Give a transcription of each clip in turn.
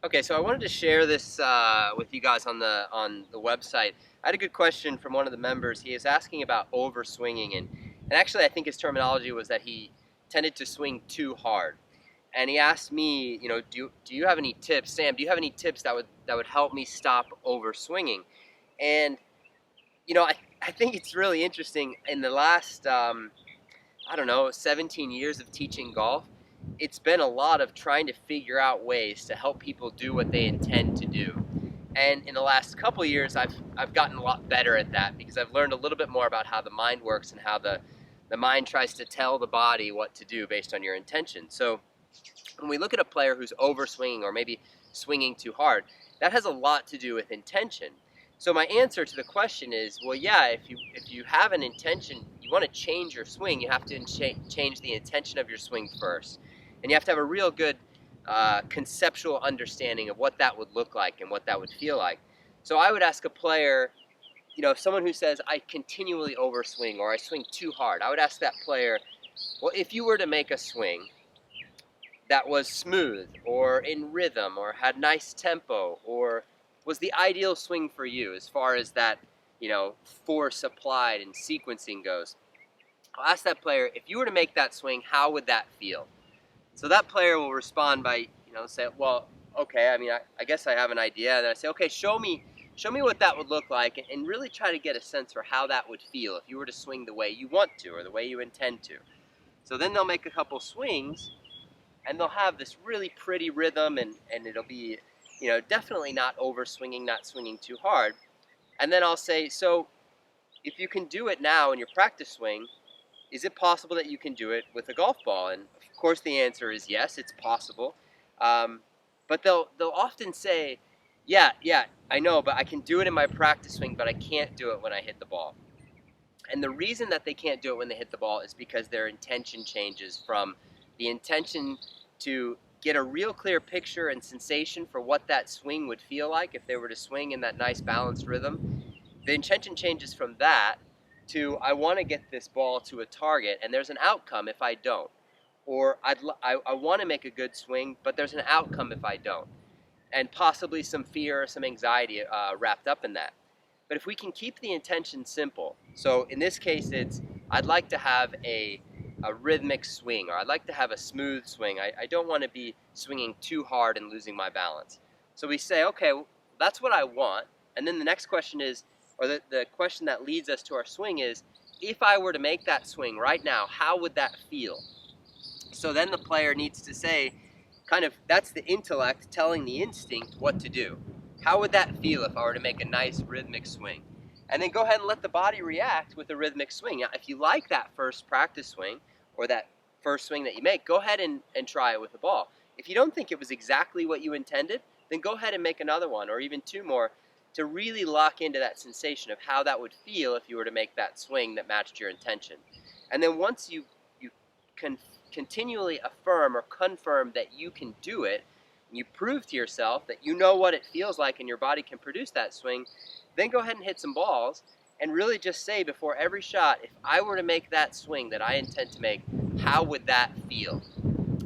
Okay, so I wanted to share this with you guys on the website. I had a good question from one of the members. He is asking about over swinging, and actually I think his terminology was that he tended to swing too hard. And he asked me, do you have any tips, Sam? Do you have any tips that would help me stop over swinging? And I think it's really interesting. In the last I don't know, 17 years of teaching golf, it's been a lot of trying to figure out ways to help people do what they intend to do. And in the last couple of years, I've gotten a lot better at that because I've learned a little bit more about how the mind works and how the mind tries to tell the body what to do based on your intention. So when we look at a player who's over swinging or maybe swinging too hard, that has a lot to do with intention. So my answer to the question is, well, yeah, if you have an intention, you want to change your swing, you have to change the intention of your swing first, and you have to have a real good conceptual understanding of what that would look like and what that would feel like. So I would ask a player, someone who says I continually overswing or I swing too hard, I would ask that player, well, if you were to make a swing that was smooth or in rhythm or had nice tempo or was the ideal swing for you as far as that, force applied and sequencing goes. I'll ask that player, if you were to make that swing, how would that feel? So that player will respond by, say, well, okay, I guess I have an idea. And then I say, okay, show me what that would look like, and really try to get a sense for how that would feel if you were to swing the way you want to or the way you intend to. So then they'll make a couple swings, and they'll have this really pretty rhythm, and it'll be, definitely not over swinging, not swinging too hard. And then I'll say, so if you can do it now in your practice swing, is it possible that you can do it with a golf ball? And of course the answer is yes, it's possible. But they'll often say, yeah, I know, but I can do it in my practice swing, but I can't do it when I hit the ball. And the reason that they can't do it when they hit the ball is because their intention changes from the intention to get a real clear picture and sensation for what that swing would feel like if they were to swing in that nice balanced rhythm. The intention changes from that to I want to get this ball to a target, and there's an outcome if I don't. Or I want to make a good swing, but there's an outcome if I don't. And possibly some fear or some anxiety wrapped up in that. But if we can keep the intention simple, so in this case it's I'd like to have a rhythmic swing, or I'd like to have a smooth swing. I don't want to be swinging too hard and losing my balance. So we say, okay, well, that's what I want. And then the next question is, or the question that leads us to our swing is, if I were to make that swing right now, how would that feel? So then the player needs to say, that's the intellect telling the instinct what to do. How would that feel if I were to make a nice rhythmic swing? And then go ahead and let the body react with a rhythmic swing. Now, if you like that first practice swing or that first swing that you make, go ahead and try it with the ball. If you don't think it was exactly what you intended, then go ahead and make another one or even two more to really lock into that sensation of how that would feel if you were to make that swing that matched your intention. And then once you can continually affirm or confirm that you can do it, and you prove to yourself that you know what it feels like and your body can produce that swing, then go ahead and hit some balls and really just say before every shot, if I were to make that swing that I intend to make, how would that feel?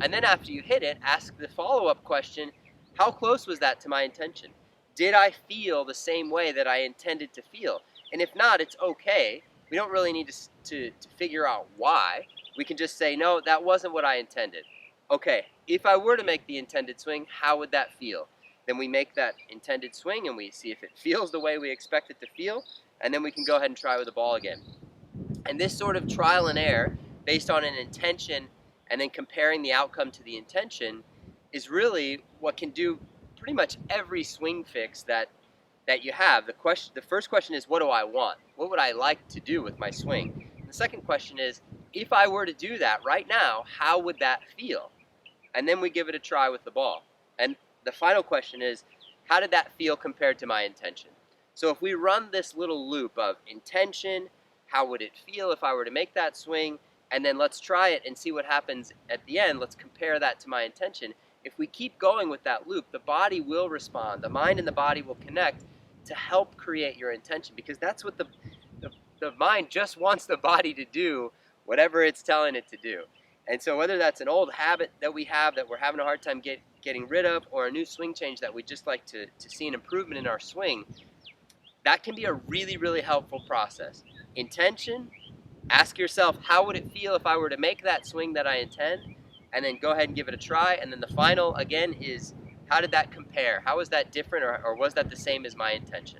And then after you hit it, ask the follow-up question, how close was that to my intention? Did I feel the same way that I intended to feel? And if not, it's okay. We don't really need to figure out why. We can just say, no, that wasn't what I intended. Okay, if I were to make the intended swing, how would that feel? Then we make that intended swing and we see if it feels the way we expect it to feel, and then we can go ahead and try with the ball again. And this sort of trial and error based on an intention and then comparing the outcome to the intention is really what can do pretty much every swing fix that you have. The first question is, what do I want? What would I like to do with my swing? And the second question is, if I were to do that right now, how would that feel? And then we give it a try with the ball. And the final question is, how did that feel compared to my intention? So if we run this little loop of intention, how would it feel if I were to make that swing, and then let's try it and see what happens at the end, let's compare that to my intention. If we keep going with that loop, the body will respond. The mind and the body will connect to help create your intention, because that's what the mind just wants the body to do, whatever it's telling it to do. And so whether that's an old habit that we have that we're having a hard time getting rid of, or a new swing change that we just like to see an improvement in our swing, that can be a really, really helpful process. Intention, ask yourself, how would it feel if I were to make that swing that I intend? And then go ahead and give it a try. And then the final, again, is how did that compare? How was that different, or was that the same as my intention?